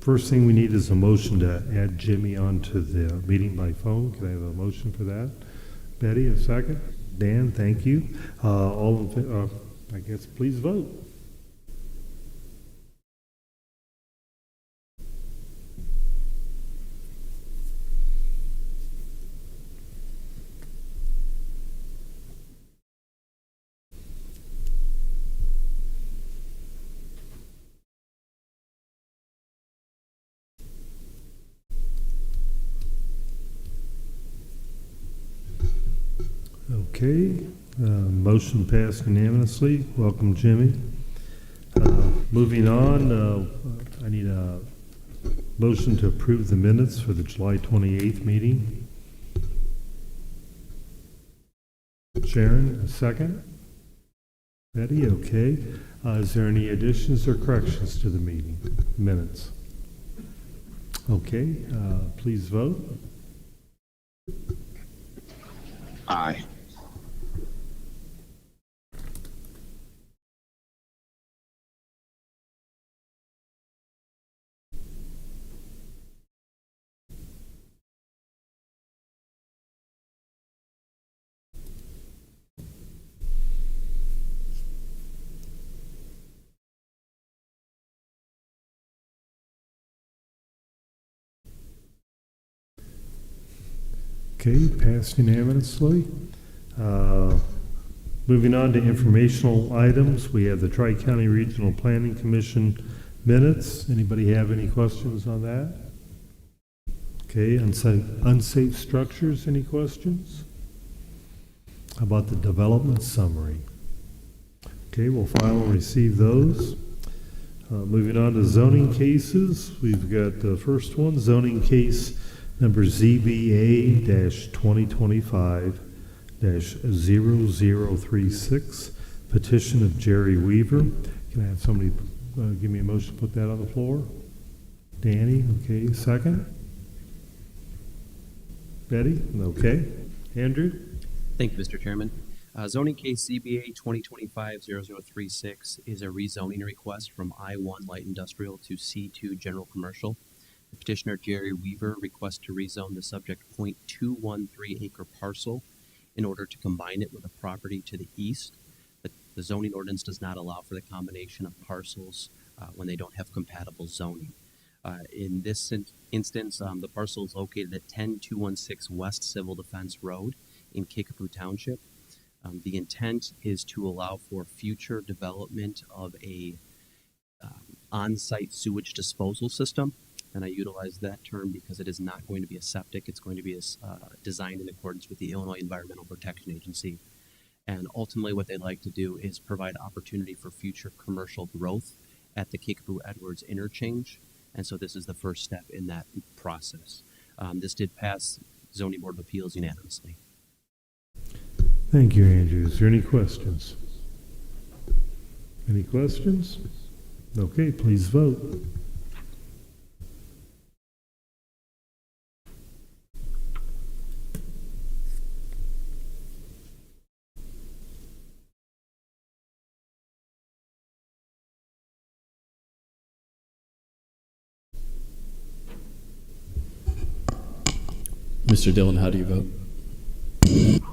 first thing we need is a motion to add Jimmy onto the meeting by phone. Can I have a motion for that? Betty, a second? Dan, thank you. I guess please vote. Okay, motion passed unanimously. Welcome, Jimmy. Moving on, I need a motion to approve the minutes for the July 28th meeting. Sharon, a second? Betty, okay. Is there any additions or corrections to the meeting minutes? Okay, please vote. Aye. Okay, passed unanimously. Moving on to informational items, we have the Tri-County Regional Planning Commission minutes. Anybody have any questions on that? Okay, unsafe structures, any questions? How about the development summary? Okay, we'll file and receive those. Moving on to zoning cases, we've got the first one, zoning case number ZBA-2025-0036, petition of Jerry Weaver. Can I have somebody give me a motion to put that on the floor? Danny, okay, second? Betty, okay. Andrew? Thank you, Mr. Chairman. Zoning case ZBA 2025-0036 is a rezoning request from I-1 Light Industrial to C2 General Commercial. The petitioner, Jerry Weaver, requests to rezone the subject .213 acre parcel in order to combine it with a property to the east. The zoning ordinance does not allow for the combination of parcels when they don't have compatible zoning. In this instance, the parcel is located at 10216 West Civil Defense Road in Kickapoo Township. The intent is to allow for future development of a on-site sewage disposal system. And I utilize that term because it is not going to be a septic. It's going to be designed in accordance with the Illinois Environmental Protection Agency. And ultimately what they'd like to do is provide opportunity for future commercial growth at the Kickapoo-Edwards interchange. And so this is the first step in that process. This did pass Zoning Board of Appeals unanimously. Thank you, Andrew. Is there any questions? Any questions? Okay, please vote. Mr. Dillon, how do you vote?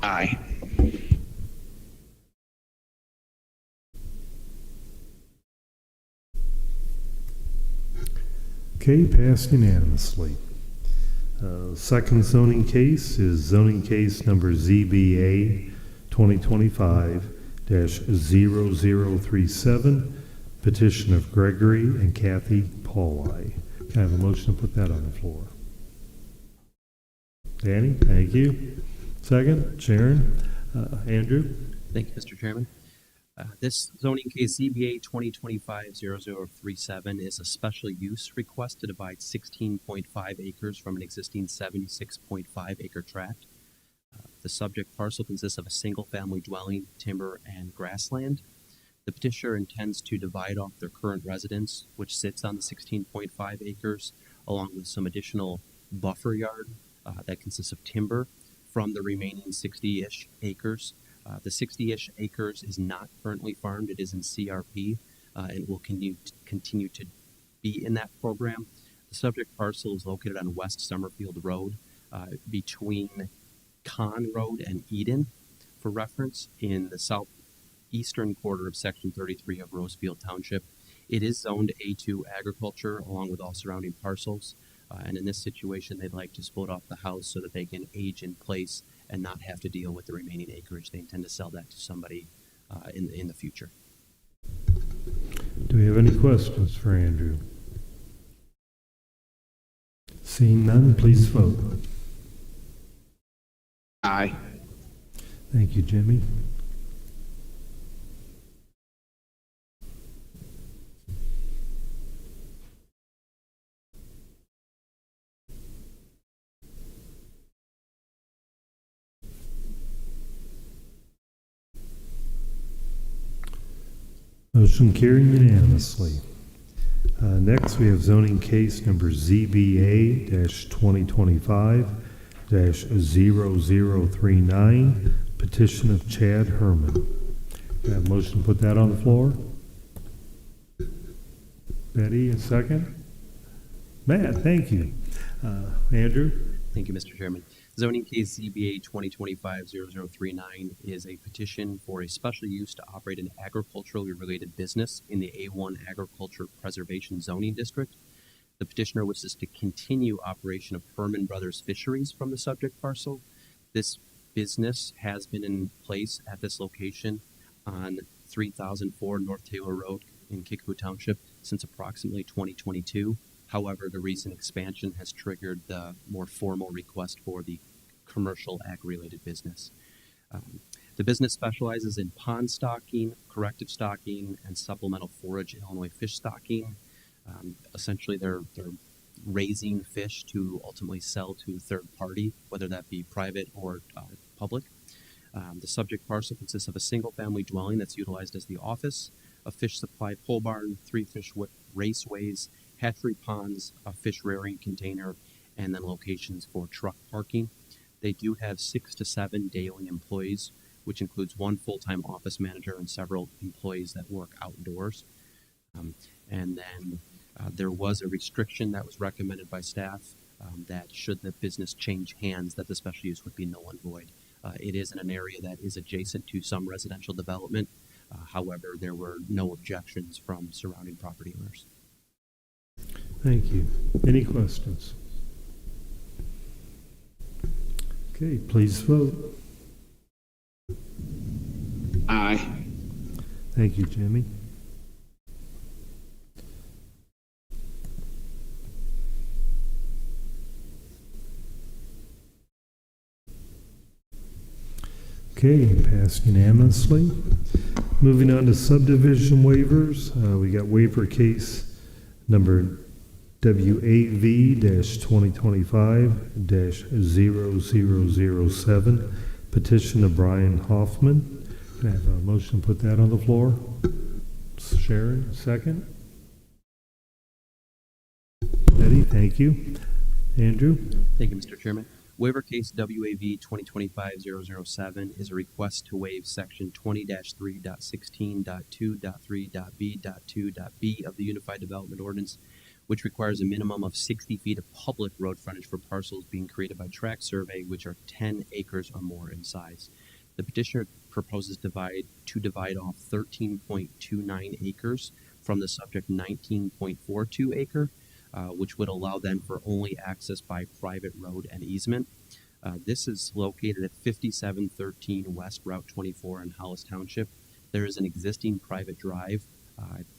Aye. Okay, passed unanimously. Second zoning case is zoning case number ZBA 2025-0037, petition of Gregory and Kathy Pauli. Can I have a motion to put that on the floor? Danny, thank you. Second, Sharon. Andrew? Thank you, Mr. Chairman. This zoning case, ZBA 2025-0037, is a special use request to divide 16.5 acres from an existing 76.5 acre tract. The subject parcel consists of a single-family dwelling, timber, and grassland. The petitioner intends to divide off their current residence, which sits on the 16.5 acres, along with some additional buffer yard that consists of timber from the remaining 60-ish acres. The 60-ish acres is not currently farmed. It is in CRP and will continue to be in that program. The The subject parcel is located on West Summerfield Road between Con Road and Eden. For reference, in the southeastern quarter of Section 33 of Rosefield Township, it is zoned A2 agriculture along with all surrounding parcels. And in this situation, they'd like to split off the house so that they can age in place and not have to deal with the remaining acreage. They intend to sell that to somebody in the future. Do we have any questions for Andrew? Seeing none, please vote. Aye. Thank you, Jimmy. Motion carried unanimously. Next, we have zoning case number ZBA-2025-0039, petition of Chad Herman. Do I have a motion to put that on the floor? Betty, a second? Matt, thank you. Andrew? Thank you, Mr. Chairman. Zoning case ZBA 2025-0039 is a petition for a special use to operate an agriculturally related business in the A1 Agriculture Preservation Zoning District. The petitioner wishes to continue operation of Herman Brothers Fisheries from the subject parcel. This business has been in place at this location on 3004 North Taylor Road in Kickapoo Township since approximately 2022. However, the recent expansion has triggered the more formal request for the commercial ag-related business. The business specializes in pond stocking, corrective stocking, and supplemental forage Illinois fish stocking. Essentially, they're raising fish to ultimately sell to third party, whether that be private or public. The subject parcel consists of a single-family dwelling that's utilized as the office, a fish supply pole barn, 3 fish raceways, hatchery ponds, a fish rearing container, and then locations for truck parking. They do have 6 to 7 daily employees, which includes 1 full-time office manager and several employees that work outdoors. And then there was a restriction that was recommended by staff that should the business change hands, that the special use would be null and void. It is in an area that is adjacent to some residential development. However, there were no objections from surrounding property owners. Thank you. Any questions? Okay, please vote. Aye. Thank you, Jimmy. Okay, passed unanimously. Moving on to subdivision waivers, we got waiver case number WAV-2025-0007, petition of Brian Hoffman. Can I have a motion to put that on the floor? Sharon, second. Eddie, thank you. Andrew? Thank you, Mr. Chairman. Waiver case WAV 2025-007 is a request to waive section 20-3.16.2.3.b.2.b of the Unified Development Ordinance, which requires a minimum of 60 feet of public road frontage for parcels being created by tract survey, which are 10 acres or more in size. The petitioner proposes to divide off 13.29 acres from the subject 19.42 acre, which would allow then for only access by private road and easement. This is located at 5713 West Route 24 in Hollis Township. There is an existing private drive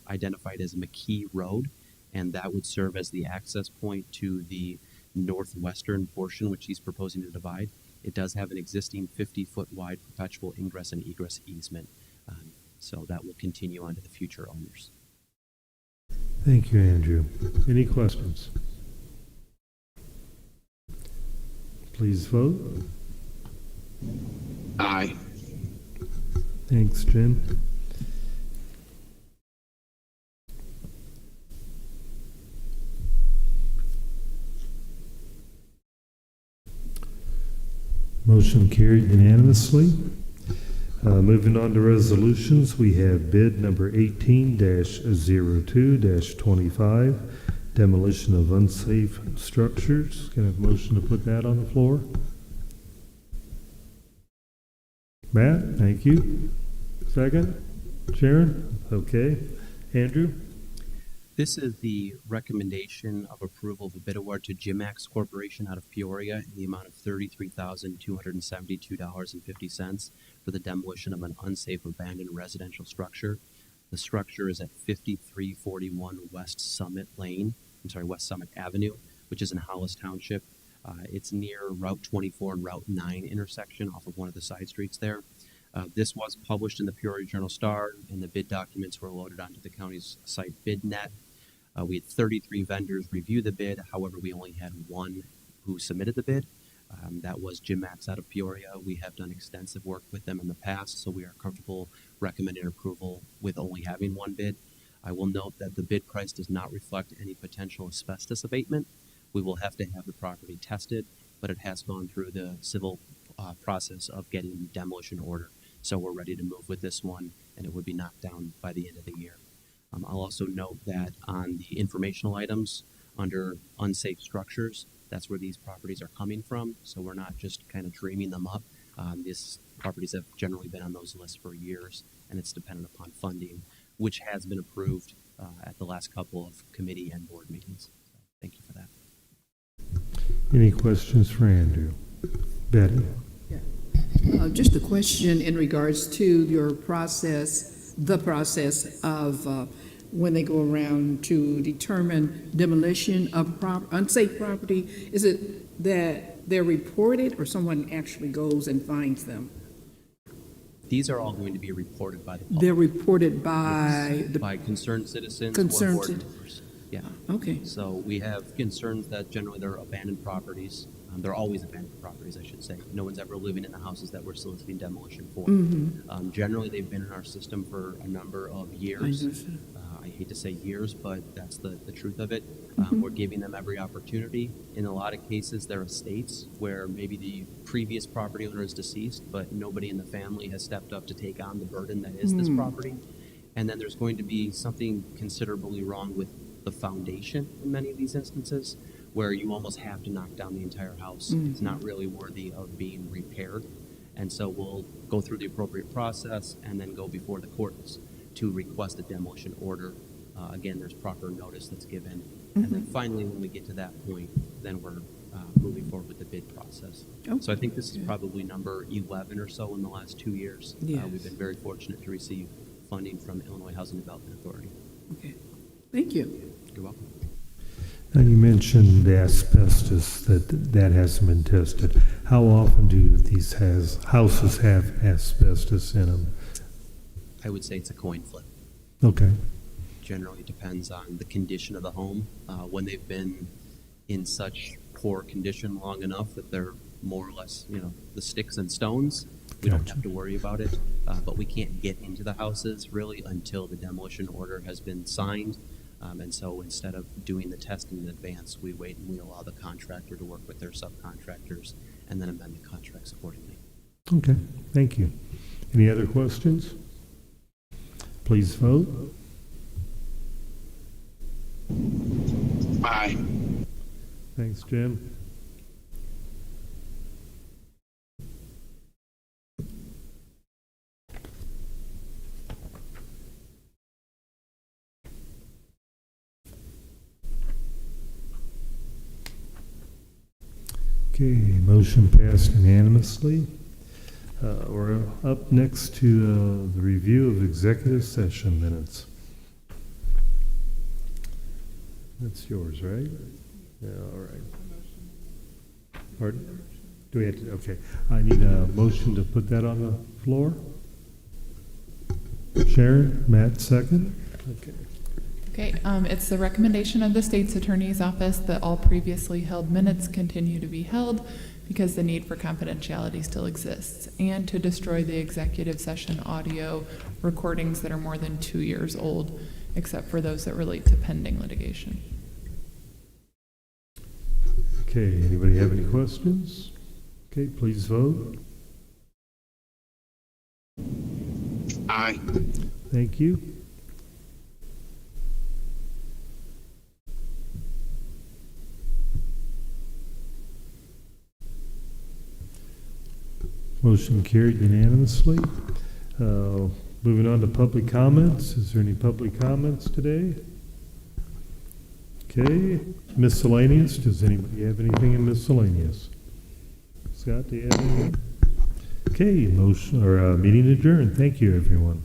identified as McKee Road, and that would serve as the access point to the northwestern portion, which he's proposing to divide. It does have an existing 50-foot wide perpetual ingress and egress easement, so that will continue on to the future owners. Thank you, Andrew. Any questions? Please vote. Aye. Thanks, Jim. Motion carried unanimously. Moving on to resolutions, we have bid number 18-02-25, demolition of unsafe structures. Can I have a motion to put that on the floor? Matt, thank you. Second? Sharon? Okay. Andrew? This is the recommendation of approval of a bid award to Jimax Corporation out of Peoria in the amount of $33,272.50 for the demolition of an unsafe abandoned residential structure. The structure is at 5341 West Summit Avenue, which is in Hollis Township. It's near Route 24 and Route 9 intersection off of one of the side streets there. This was published in the Peoria Journal-Star, and the bid documents were loaded onto the county's site BidNet. We had 33 vendors review the bid. However, we only had one who submitted the bid. That was Jim Max out of Peoria. We have done extensive work with them in the past, so we are comfortable recommending approval with only having one bid. I will note that the bid price does not reflect any potential asbestos abatement. We will have to have the property tested, but it has gone through the civil process of getting the demolition order. So we're ready to move with this one, and it would be knocked down by the end of the year. I'll also note that on the informational items under unsafe structures, that's where these properties are coming from. So we're not just kind of dreaming them up. These properties have generally been on those lists for years, and it's dependent upon funding, which has been approved at the last couple of committee and board meetings. So thank you for that. Any questions for Andrew? Betty? Just a question in regards to your process, the process of when they go around to determine demolition of unsafe property. Is it that they're reported or someone actually goes and finds them? These are all going to be reported by the public. They're reported by Yes, by concerned citizens Concerned or board cit- members. Yeah. Okay. So we have concerns that generally they're abandoned properties. They're always abandoned properties, I should say. No one's ever living in the houses that we're soliciting demolition for. Generally, they've been in our system for a number of years. I hate to say years, but that's the truth of it. We're giving them every opportunity. In a lot of cases, there are estates where maybe the previous property owner is deceased, but nobody in the family has stepped up to take on the burden that is this property. And then there's going to be something considerably wrong with the foundation in many of these instances, where you almost have to knock down the entire house. It's not really worthy of being repaired. And so we'll go through the appropriate process and then go before the courts to request a demolition order. Again, there's proper notice that's given. And then finally, when we get to that point, then we're moving forward with the bid process. So I think this is probably number 11 or so in the last 2 years. Yes. We've been very fortunate to receive funding from Illinois Housing Development Authority. Okay. Thank you. You're welcome. Now, you mentioned asbestos, that hasn't been tested. How often do these houses have asbestos in them? I would say it's a coin flip. Okay. Generally depends on the condition of the home. When they've been in such poor condition long enough that they're more or less, the sticks and stones, we don't have to worry about it. But we can't get into the houses really until the demolition order has been signed. And so instead of doing the testing in advance, we wait and we allow the contractor to work with their subcontractors and then amend the contracts accordingly. Okay, thank you. Any other questions? Please vote. Aye. Thanks, Jim. Okay, motion passed unanimously. We're up next to the review of executive session minutes. That's yours, right? Yeah, all right. Pardon? Do we have to, okay. I need a motion to put that on the floor. Sharon, Matt, second? Okay. Okay, it's the recommendation of the state's attorney's office that all previously held minutes continue to be held because the need for confidentiality still exists, and to destroy the executive session audio recordings that are more than 2 years old, except for those that relate to pending litigation. Okay, anybody have any questions? Okay, please vote. Aye. Thank you. Motion carried unanimously. Moving on to public comments. Is there any public comments today? Okay. Miscellaneous. Does anybody have anything in miscellaneous? Scott, do you have anything? Okay, motion or meeting adjourned. Thank you, everyone.